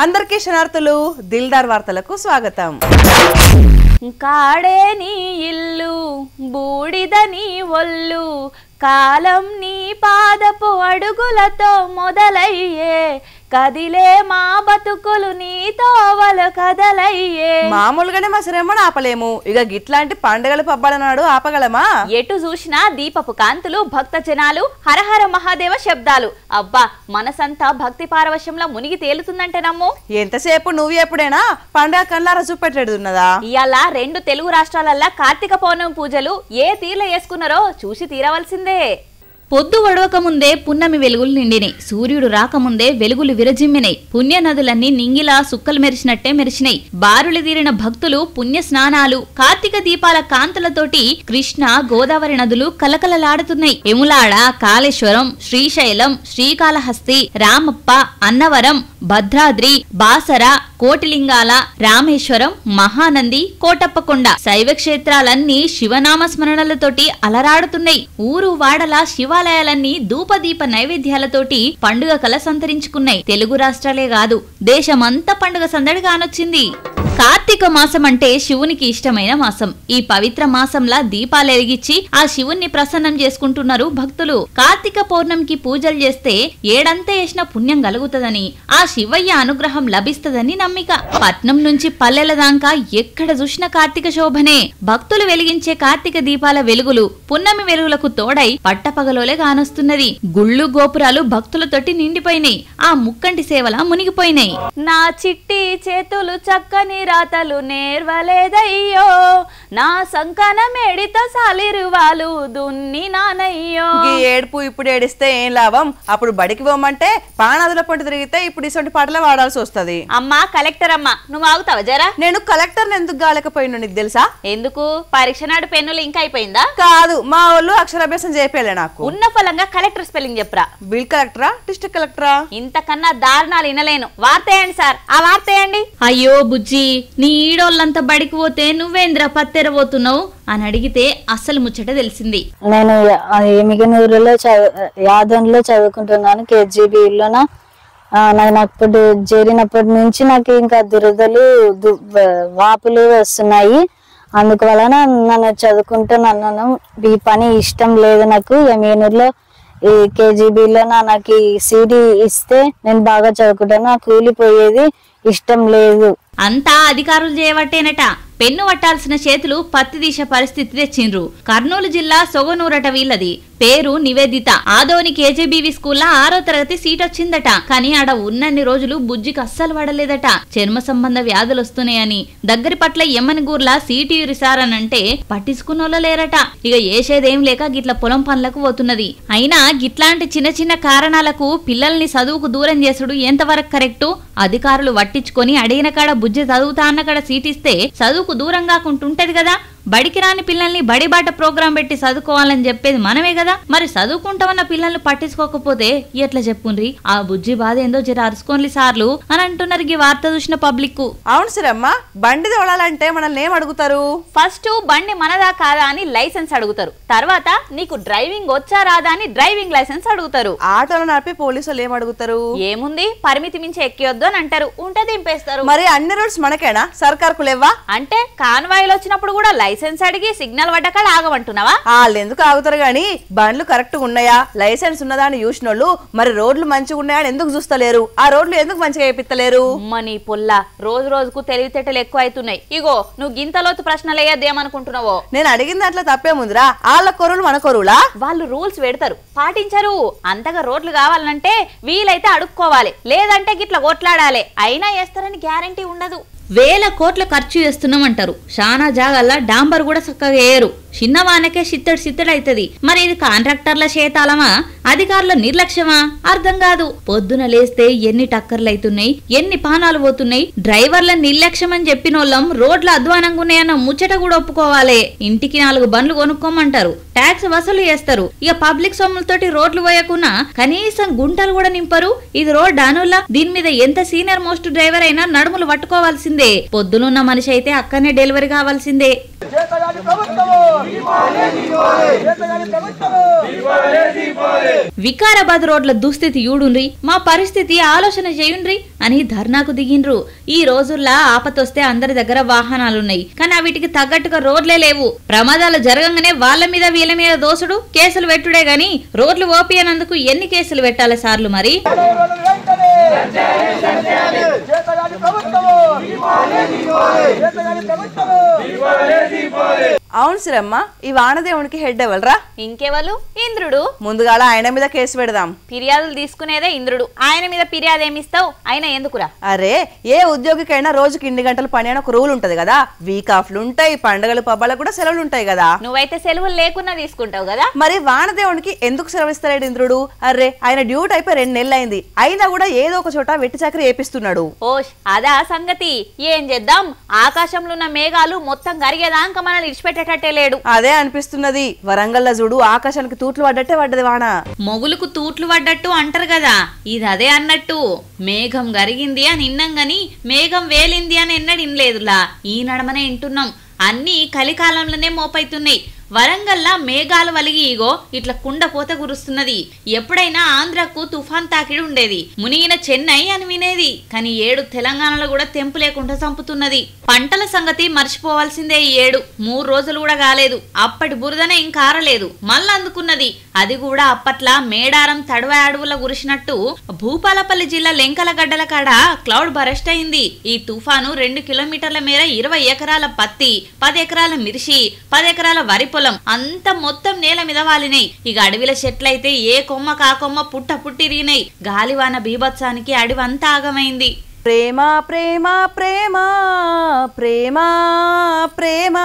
అందరికీ శనార్థులు దిల్దార్ వార్తలకు స్వాగతం. కాడే నీ ఇల్లు బూడిద నీ ఒళ్ళు కాలం నీ పాదపు అడుగులతో మొదలయ్యే కదిలే మా బతుకులు నీతో వల కదలయ్యే. మామూలుగానే మా శ్రమను ఆపలేము, ఇక గిట్లాంటి పండుగల పబ్బాల నాడు ఆపగలమా? ఎటు చూసినా దీపపు కాంతులు, భక్త జనాలు, హరహర మహాదేవ శబ్దాలు. అబ్బా, మనసంతా భక్తి పారవశ్యంలో మునిగి తేలుతుందంటే నమ్ము. ఎంతసేపు నువ్వు ఎప్పుడైనా పండుగ కళ్ళారా చూపెట్టేడున్నదా? ఇవాళ 2 తెలుగు రాష్ట్రాలల్లా కార్తీక పౌర్ణమి పూజలు ఏ తీర్ల చేసుకున్నారో చూసి తీరవలసిందే. పొద్దు వడవక ముందే పున్నమి వెలుగులు నిండినాయి. సూర్యుడు రాకముందే వెలుగులు విరజిమ్మినాయి. పుణ్య నదులన్నీ నింగిలా సుక్కలు మెరిసినట్టే మెరిసినాయి. బారులు తీరిన భక్తులు పుణ్య స్నానాలు, కార్తీక దీపాల కాంతులతోటి కృష్ణ గోదావరి నదులు కలకలలాడుతున్నాయి. ఎములాడ, కాళేశ్వరం, శ్రీశైలం, శ్రీకాళహస్తి, రామప్ప, అన్నవరం, భద్రాద్రి, బాసర, కోటిలింగాల, రామేశ్వరం, మహానంది, కోటప్పకొండ శైవ క్షేత్రాలన్నీ శివనామ స్మరణలతోటి అలరాడుతున్నాయి. ఊరు వాడల శివాలయాలన్నీ ధూపదీప నైవేద్యాలతోటి పండుగ కల సంతరించుకున్నాయి. తెలుగు రాష్ట్రాలే కాదు, దేశమంతా పండుగ సందడి కానొచ్చింది. కార్తీక మాసం అంటే శివునికి ఇష్టమైన మాసం. ఈ పవిత్ర మాసంలా దీపాలు ఎలిగించి ఆ శివుణ్ణి ప్రసన్నం చేసుకుంటున్నారు భక్తులు. కార్తీక పౌర్ణమికి పూజలు చేస్తే ఏడంతా చేసిన పుణ్యం కలుగుతుందని, ఆ శివయ్య అనుగ్రహం లభిస్తదని నమ్మిక. పట్నం నుంచి పల్లెల దాకా ఎక్కడ చూసిన కార్తీక శోభనే. భక్తులు వెలిగించే కార్తీక దీపాల వెలుగులు పున్నమి వెలుగులకు తోడై పట్టపగలోలే కానొస్తున్నది. గుళ్ళు గోపురాలు భక్తులతోటి నిండిపోయినాయి. ఆ ముక్కంటి సేవలా మునిగిపోయినాయి. నా చిట్టి చేతులు చక్కని రాతలు నేర్వలేదయ్యో, నా సంకన మేడితో సాలిరువాలు దున్ని నానయ్యో. ఈ ఏడుపు ఇప్పుడు ఏడిస్తే ఏం లాభం? అప్పుడు బడికి పోమంటే పానాదుల పొంటి తిరిగితే ఇప్పుడు ఇటువంటి పాటలు వాడాల్సి వస్తుంది. అమ్మా కలెక్టర్ అమ్మా, నువ్వు ఆగుతావా జరా? నేను కలెక్టర్ ఎందుకు గాలేకపోయినా నీకు తెలుసా? ఎందుకు? పరీక్ష నాడు పెన్నులు ఇంకా అయిపోయిందా? కాదు, మా వాళ్ళు అక్షరాభ్యాసం చేపేలే. నాకు ఉన్న ఫలంగా కలెక్టర్ స్పెల్లింగ్ చెప్పరా? బిల్ కలెక్టరా, డిస్ట్రిక్ట్ కలెక్టరా? ఇంతకన్నా దారుణాలు వినలేను. వార్త వేయండి సార్, ఆ వార్త వేయండి. అయ్యో బుజ్జి, నీ ఈడోళ్ళంతా బడికి పోతే నువ్వేంద్ర పత్తెరబోతున్నావు అని అడిగితే అస్సలు ముచ్చట తెలిసింది. నేను ఎమిగనూరులో యాదవ్లో చదువుకుంటున్నాను, కేజీబీలోన. నాకు అప్పుడు చేరినప్పటి నుంచి నాకు ఇంకా దురదలు వాపులు వస్తున్నాయి. అందువలన నన్ను చదువుకుంటున్నాను. ఈ పని ఇష్టం లేదు నాకు. ఎమిగనూరులో ఈ కేజీబీలో నాకు సీడీ ఇస్తే నేను బాగా చదువుకుంటాను. నాకు కూలిపోయేది ఇష్టం లేదు. అంతా అధికారులు చేయబట్టేనట. పెన్ను పట్టాల్సిన చేతులు పత్తి తీసే పరిస్థితి తెచ్చిండ్రు. కర్నూలు జిల్లా సొగనూరట వీళ్ళది. పేరు నివేదిత. ఆదోని కేజీబీవీ స్కూల్లో 6వ తరగతి సీట్ వచ్చిందట. కానీ ఆడ ఉన్నన్ని రోజులు బుజ్జికి అస్సలు పడలేదట. చర్మ సంబంధ వ్యాధులు వస్తున్నాయని దగ్గరి పట్ల ఎమ్మనిగూర్లా సీటు ఇరిసారనంటే పట్టించుకున్నోళ్ళ లేరట. ఇక ఏసేదేం లేక గిట్ల పొలం పనులకు పోతున్నది. అయినా గిట్లాంటి చిన్న చిన్న కారణాలకు పిల్లల్ని చదువుకు దూరం చేసుడు ఎంతవరకు కరెక్టు? అధికారులు పట్టించుకొని అడిగిన కాడ బుజ్జి చదువుతా అన్న కాడ సీట్ ఇస్తే చదువుకు దూరం కాకుంటుంటది కదా. బడికి రాని పిల్లల్ని బడిబాట ప్రోగ్రాం పెట్టి చదువుకోవాలని చెప్పేది మనమే కదా. మరి చదువుకుంటామన్న పిల్లల్ని పట్టించుకోకపోతే ఎట్లా చెప్పుండ్రి? ఆ బుజ్జి బాధ ఏందో జర అరుసుకోండి సార్లు అని అంటున్నారు ఈ వార్త చూసిన పబ్లిక్. అవును సరమ్మ, బండి తోడాలంటే మనల్ని ఏం అడుగుతారు? ఫస్ట్ బండి మనదా కాదా అని లైసెన్స్ అడుగుతారు. తర్వాత నీకు డ్రైవింగ్ వచ్చా రాదా అని డ్రైవింగ్ లైసెన్స్ అడుగుతారు. ఆటోలో నడిపి పోలీసులు ఏం అడుగుతారు? ఏముంది, పరిమితి మించి ఎక్కియొద్దు అని అంటారు. ఉంటే దింపేస్తారు. మరి అన్ని రూల్స్ మనకేనా? సర్కార్కు లేవా? అంటే కాన్వాయిలు వచ్చినప్పుడు కూడా లైసెన్స్ అడిగి సిగ్నల్ పడ్డకాడ ఆగమంటున్నావా? వాళ్ళు ఎందుకు ఆగుతారు గాని, బండ్లు కరెక్ట్ ఉన్నాయా, లైసెన్స్ ఉన్నదా అని చూసినోళ్ళు మరి రోడ్లు మంచిగా ఉన్నాయా అని ఎందుకు చూస్తలేరు? ఆ రోడ్లు ఎందుకు మంచిగా వేపిస్తలేరు? మనీ పొల్ల, రోజు రోజుకు తెలివితేటలు ఎక్కువ అవుతున్నాయి. ఇగో నువ్వు గింతలోతు ప్రశ్నలు వేయద్దేమనుకుంటున్నావో? నేను అడిగిన దాంట్లో తప్పేముందిరా? వాళ్ళ కొరువులు మన కొరువులా? వాళ్ళు రూల్స్ పెడతారు, పాటించరు. అంతగా రోడ్లు కావాలంటే వీలైతే అడుక్కోవాలి, లేదంటే గిట్లా కొట్లాడాలి. అయినా వేస్తారని గ్యారంటీ ఉండదు. వేల కోట్ల ఖర్చు చేస్తున్నామంటారు. శానా జాగల్లా డాంబర్ కూడా చక్కగా వేయరు. చిన్నవానకే సిత్తడైతది. మరి ఇది కాంట్రాక్టర్ల చేతాలమా, అధికారుల నిర్లక్ష్యమా? అర్థం కాదు. పొద్దున లేస్తే ఎన్ని టక్కర్లైతున్నాయి, ఎన్ని పానాలు పోతున్నాయి. డ్రైవర్ల నిర్లక్ష్యం అని చెప్పినోళ్ళం రోడ్ల అధ్వానంగా ఉన్నాయన్న ముచ్చట కూడా ఒప్పుకోవాలి. ఇంటికి 4 బండ్లు కొనుక్కోమంటారు, ట్యాక్స్ వసూలు చేస్తారు. ఇక పబ్లిక్ సొమ్ములతోటి రోడ్లు పోయకున్నా కనీసం గుంటలు కూడా నింపరు. ఇది రోడ్ అనుల్లా. దీని మీద ఎంత సీనియర్ మోస్ట్ డ్రైవర్ అయినా నడుములు పట్టుకోవాల్సిందే. పొద్దునున్న మనిషి అయితే అక్కడనే డెలివరీ కావాల్సిందే. వికారాబాద్ రోడ్ల దుస్థితి యూడుండ్రి, మా పరిస్థితి ఆలోచన చేయుండ్రి అని ధర్నాకు దిగిండ్రు. ఈ రోజుల్లో ఆపతొస్తే అందరి దగ్గర వాహనాలున్నాయి, కానీ వీటికి తగ్గట్టుగా రోడ్లే లేవు. ప్రమాదాలు జరగంగానే వాళ్ళ మీద వీళ్ళ మీద దోసుడు కేసులు పెట్టుడే గాని రోడ్లు ఓపియనందుకు ఎన్ని కేసులు పెట్టాలి సార్లు మరి? అవును సిరమ్మ, ఈ వానదేవునికి హెడ్ ఎవల్రా? ఇంకెవరు? ఇంద్రుడు. ముందుగాల ఆయన మీద కేసు పెడదాం. ఫిర్యాదులు తీసుకునేదే ఇంద్రుడు, ఆయన మీద ఫిర్యాదు ఏమిస్తావు? ఆయన ఎందుకురా? అరే, ఏ ఉద్యోగికైనా రోజుకి ఇన్ని గంటలు పని అని ఒక రూల్ ఉంటది కదా. వీక్ ఆఫ్లు ఉంటాయి, పండుగలు పబ్బాలకు కూడా సెలవులు ఉంటాయి కదా. నువ్వైతే సెలవులు లేకున్నా తీసుకుంటావు కదా. మరి వానదేవునికి ఎందుకు సెలవు ఇస్తాడు ఇంద్రుడు? అరే, ఆయన డ్యూటీ అయిపోయి 2 నెలలు అయింది, అయినా కూడా ఏదో ఒక చోట వెట్టి చాకరీ చేపిస్తున్నాడు. ఓష్, అదా సంగతి. ఏం చేద్దాం, ఆకాశంలో ఉన్న మేఘాలు మొత్తం గరిగేదాకా మనల్ని ఇడిచిపెట్టేటట్టే లేడు. అదే అనిపిస్తున్నది. వరంగల్లో చూడు, ఆకాశానికి తూట్లు పడ్డట్టే పడ్డది వాన. మొగులకు తూట్లు పడ్డట్టు అంటారు కదా, ఇది అదే అన్నట్టు. మేఘం గరిగింది అని ఇన్నాం గాని మేఘం వేలింది అని ఎన్నడూ ఇనలేదులా. ఈ నడమనే వింటున్నాం. అన్ని కలికాలంలోనే మోపైతున్నాయి. వరంగల్లా మేఘాలు వలిగి ఇగో ఇట్లా కుండపోత కురుస్తున్నది. ఎప్పుడైనా ఆంధ్రకు తుఫాన్ తాకిడి ఉండేది, మునిగిన చెన్నై అని వినేది. కానీ ఏడు తెలంగాణలో కూడా తెంపు లేకుండా చంపుతున్నది. పంటల సంగతి మర్చిపోవాల్సిందే. ఈ ఏడు 3 రోజులు కూడా కాలేదు, అప్పటి బురదనే ఇంకారలేదు, మళ్ళీ అందుకున్నది. అది కూడా అప్పట్లా మేడారం తడవ అడవుల కురిసినట్టు భూపాలపల్లి జిల్లా లెంకలగడ్డల కాడ క్లౌడ్ బరెస్ట్ అయింది. ఈ తుఫాను 2 కిలోమీటర్ల మేర 20 ఎకరాల పత్తి, 10 ఎకరాల మిర్చి, 10 ఎకరాల వరి పొలం అంత మొత్తం నేల మీద వాలినాయి. ఇక అడవిల చెట్లయితే ఏ కొమ్మ కా కొమ్మ పుట్టిరిగినాయి. గాలివాన బీభత్సానికి అడవంతా ఆగమైంది. ప్రేమ ప్రేమ ప్రేమ ప్రేమ ప్రేమ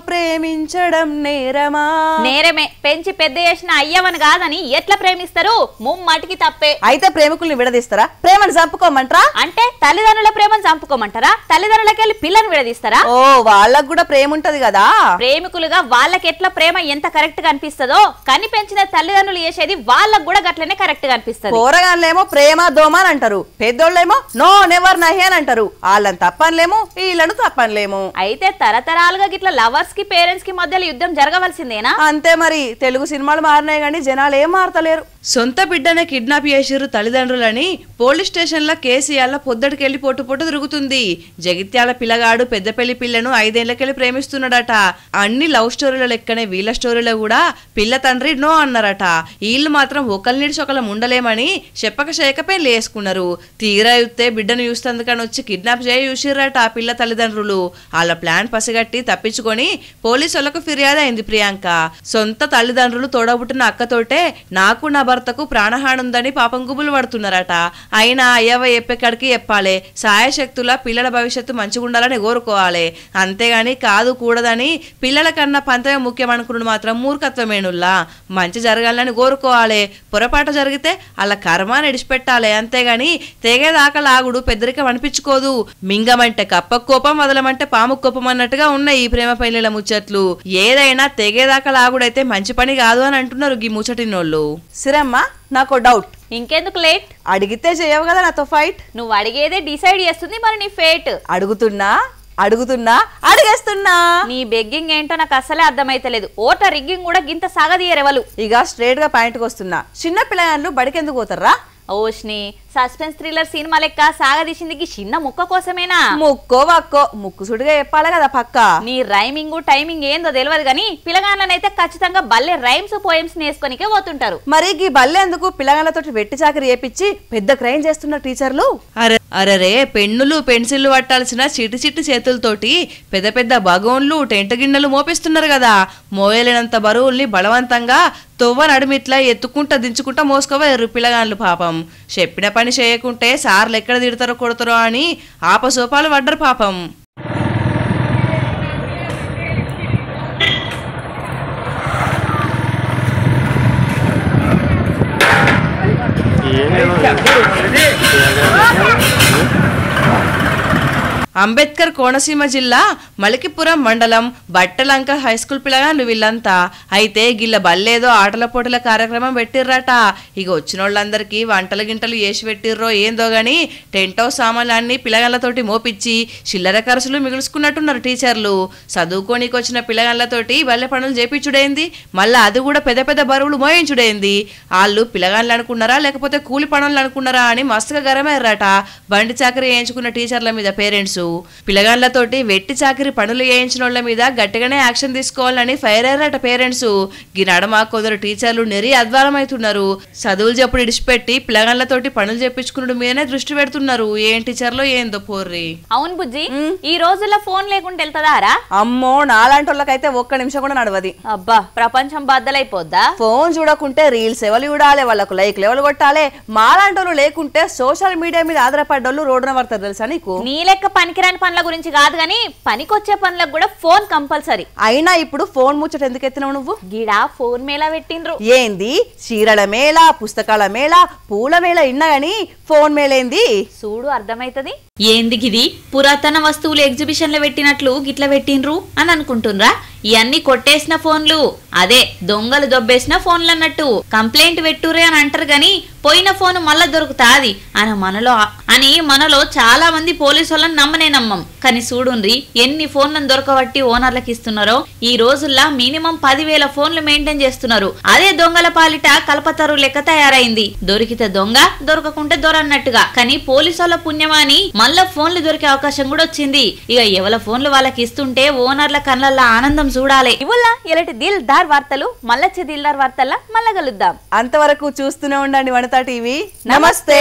ప్రేమించడం నేరమా? నేరమే. పెంచి పెద్ద చేసిన అయ్యవని కాదని ఎట్లా ప్రేమిస్తారు? ముమ్మటికి తప్పే. అయితే ప్రేమికుల్ని విడదీస్తారా? ప్రేమను చంపుకోమంటారా? అంటే తల్లిదండ్రుల ప్రేమను చంపుకోమంటారా? తల్లిదండ్రులకెళ్ళి పిల్లని విడదీస్తారా? ఓ, వాళ్ళకు కూడా ప్రేమ ఉంటది కదా. ప్రేమికులుగా వాళ్ళకి ఎట్లా ప్రేమ ఎంత కరెక్ట్ గా అనిపిస్తుందో, కని పెంచిన తల్లిదండ్రులు చేసేది వాళ్ళకు కూడా గట్లనే కరెక్ట్ గా అనిపిస్తుంది. పోరగాళ్ళేమో ప్రేమ దోమ అని అంటారు, పెద్దోళ్ళేమో నో నెవర్ నహి అని అంటారు. వాళ్ళని తప్పనిలేము, వీళ్ళను తప్పనిలేము. అయితే తరతరాలుగా గిట్లా లవర్స్ కి పేరెంట్స్ కి మధ్యలో యుద్ధం జరగవలసిందేనా? అంతే మరి. తెలుగు సినిమాలు మారినాయి గానీ జనాలు ఏం మారతలేరు. సొంత బిడ్డనే కిడ్నాప్ చేసిర్రు తల్లిదండ్రులని పోలీస్ స్టేషన్ లో కేసీఆర్ పొద్దటికెళ్లి పొట్టు తిరుగుతుంది. జగిత్యాల పిల్లగాడు పెద్దపల్లి పిల్లను 5 ఏళ్లకెళ్లి ప్రేమిస్తున్నాడట. అన్ని లవ్ స్టోరీల లెక్కనే వీళ్ళ స్టోరీలో కూడా పిల్ల తండ్రి నో అన్నారట. వీళ్ళు మాత్రం ఒకళ్ళనిడిచి ఒకళ్ళం ఉండలేమని చెప్పక చేయకపోయి లేసుకున్నారు. తీరా యుత్తే బిడ్డను చూస్తేందుకని వచ్చి కిడ్నాప్ చేయి చూసిర్రట ఆ పిల్ల తల్లిదండ్రులు. వాళ్ళ ప్లాన్ పసిగట్టి తప్పించుకొని పోలీసు వాళ్ళకు ఫిర్యాదు అయింది ప్రియాంక. సొంత తల్లిదండ్రులు తోడబుట్టిన అక్కతోటే నాకు నా భర్తకు ప్రాణహాని ఉందని పాపం గుబులు పడుతున్నారట. అయినా అయ్యవ చెప్పేకాడికి చెప్పాలి. సాయశక్తుల పిల్లల భవిష్యత్తు మంచిగా ఉండాలని కోరుకోవాలి, అంతేగాని కాదు కూడదని పిల్లల కన్నా పంతమే ముఖ్యం అనుకున్నాడు మాత్రం మూర్ఖత్వమేనుల్లా. మంచి జరగాలని కోరుకోవాలి, పొరపాటు జరిగితే అలా కర్మాన్ని ఇడిచిపెట్టాలి, అంతేగాని తెగేదాకా లాగుడు పెద్దరికం అనిపించుకోదు. మింగమంటే కప్ప కోపం, వదలమంటే పాము కోపం అన్నట్టుగా ఉన్నాయి ఈ ప్రేమ పెళ్లిల ముచ్చట్లు. ఏదైనా తెగేదాకా లాగుడైతే మంచి పని కాదు అని అంటున్నారు ఈ ముచ్చటినోళ్ళు. సిరమ్మ, నాకు డౌట్. ఇంకెందుకు లేట్? అడిగితే చేయవు కదా నాతో ఫైట్. నువ్వు అడిగేదే డిసైడ్ చేస్తుంది మరి నీ ఫేట్. అడుగుతున్నా అడిగేస్తున్నా. నీ బెగ్గింగ్ ఏంటో నాకు అసలే అర్థమైతలేదు. ఓటర్ రిగ్గింగ్ కూడా గింత సాగదీయరెవలు. ఇక స్ట్రేట్ గా పాయింట్కి వస్తున్నా. చిన్న పిల్లగాళ్ళు బడికెందుకు పోతారా? ఓష్ని సస్పెన్స్ థ్రిల్లర్ సినిమా లెక్క సాగదీసిందికి చిన్న ముక్క కోసమేనా? ముక్కో వక్కో ముక్కు సుడిగా చెప్పాలి కదా పక్క. నీ రైమింగ్ టైమింగ్ ఏందో తెలియదు గానీ పిల్లగాళ్ళనైతే ఖచ్చితంగా బల్లె రైమ్స్ పోయమ్స్ నేర్చుకోనికే పోతుంటారు. మరి ఈ బల్లె ఎందుకు పిల్లగాళ్ళతో వెట్టి చాకరీ చేపించి పెద్ద క్రైమ్ చేస్తున్న టీచర్లు? అరే, పెన్నులు పెన్సిళ్లు పట్టాల్సిన చిట్టి చేతులతోటి పెద్ద పెద్ద బగోన్లు టెంట గిన్నెలు మోపిస్తున్నారు కదా. మోయలేనంత బరువుల్ని బలవంతంగా తొవ్వ నడుమిట్లా ఎత్తుకుంటా దించుకుంటా మోసుకోవారు పిల్లగాళ్ళు. పాపం చెప్పిన పని చేయకుంటే సార్లు ఎక్కడ తిడతారో కొడతారో అని ఆపసోపాలు పడ్డరు పాపం. అంబేద్కర్ కోనసీమ జిల్లా మలికిపురం మండలం బట్టలంక హైస్కూల్ పిల్లగాళ్ళు వీళ్ళంతా. అయితే గిల్ల బల్లేదో ఆటల పోటీల కార్యక్రమం పెట్టిర్రట. ఇక వచ్చినోళ్ళందరికీ వంటలు గింటలు వేసి పెట్టిర్రో ఏందో గాని టెంట్ హౌస్ సామాన్లన్నీ పిల్లగాళ్ళతోటి మోపిచ్చి చిల్లర ఖర్చులు మిగుల్చుకున్నట్టున్నారు టీచర్లు. చదువుకోనికి వచ్చిన పిల్లగాళ్ళతోటి బల్లె పనులు చేపించుడైంది, మళ్ళా అది కూడా పెద్ద పెద్ద బరువులు మోయించుడైంది. వాళ్ళు పిల్లగాళ్ళు అనుకున్నారా లేకపోతే కూలి పనులు అనుకున్నారా అని మస్తుగా గరమయ్యారట బండి చాకరీ వేయించుకున్న టీచర్ల మీద పేరెంట్స్. పిల్లగాళ్లతోటి వెట్టి చాకరీ పనులు వేయించిన వాళ్ళ మీద గట్టిగానే యాక్షన్ తీసుకోవాలని ఫైర్ అయ్యారట పేరెంట్స్. ఈ నడమ కొందరు టీచర్లు నెరి అద్వారమవుతున్నారు. చదువులు చెప్పుడు ఇడిచిపెట్టి పిల్లగాళ్లతోటి పనులు చేపించుకున్న మీదనే దృష్టి పెడుతున్నారు. ఏం టీచర్లో ఏందో పోర్రి. అవును బుజ్జి, ఈ రోజుల్లో ఫోన్ లేకుండా వెళ్తాదారా? అమ్మో, నాలాంటి వాళ్ళకైతే ఒక్క నిమిషం కూడా నడవది. అబ్బా, ప్రపంచం బద్దలైపోద్దా? ఫోన్ చూడకుంటే రీల్స్ ఎవరు చూడాలి, వాళ్ళకు లైక్ లెవెల్ కొట్టాలి. మాలాంటి వాళ్ళు లేకుంటే సోషల్ మీడియా మీద ఆధారపడ్డోళ్ళు రోడ్డున పడతారు తెలుసా నీకు? నీ లెక్క పనికిరాని పనుల గురించి కాదు గాని పనికొచ్చే పనులకు కూడా ఫోన్ కంపల్సరీ. అయినా ఇప్పుడు ఫోన్ ముచ్చట ఎందుకు ఎత్తినావు నువ్వు? గిడా ఫోన్ మేళా పెట్టిండ్రు. ఏంది చీరల మేళ, పుస్తకాల మేళ, పూల మేళ ఇన్నా గాని ఫోన్ మేళేంది? చూడు అర్థమైతది. ఏంది గిది పురాతన వస్తువులు ఎగ్జిబిషన్ లో పెట్టినట్లు గిట్ల పెట్టిండ్రు అని అనుకుంటున్రా? ఇవన్నీ కొట్టేసిన ఫోన్లు, అదే దొంగలు దొబ్బేసిన ఫోన్లు అన్నట్టు. కంప్లైంట్ పెట్టురే అని అంటారు గాని పోయిన ఫోన్ మళ్ళా దొరుకుతాది అని మనలో చాలా మంది పోలీసు వాళ్ళని నమ్మనే నమ్మం. కానీ చూడుండ్రి ఎన్ని ఫోన్లను దొరకబట్టి ఓనర్లకు ఇస్తున్నారో. ఈ రోజుల్లో మినిమం 10,000 ఫోన్లు మెయింటైన్ చేస్తున్నారు. అదే దొంగల పాలిట కల్పతరు లెక్క తయారైంది. దొరికితే దొంగ, దొరకకుంటే దొరన్నట్టుగా. కానీ పోలీసు వాళ్ళ పుణ్యమాని మళ్ళా ఫోన్లు దొరికే అవకాశం కూడా వచ్చింది. ఇక ఎవల ఫోన్లు వాళ్ళకి ఇస్తుంటే ఓనర్ల కళ్ళల్లో ఆనందం చూడాలి. ఇవల్ల ఇలాంటి దిల్దార్ వార్తలు మళ్ళొచ్చే దిల్దార్ వార్తల్లా మళ్ళా కలుద్దాం. అంతవరకు చూస్తూనే ఉండండి వనితా టీవీ. నమస్తే.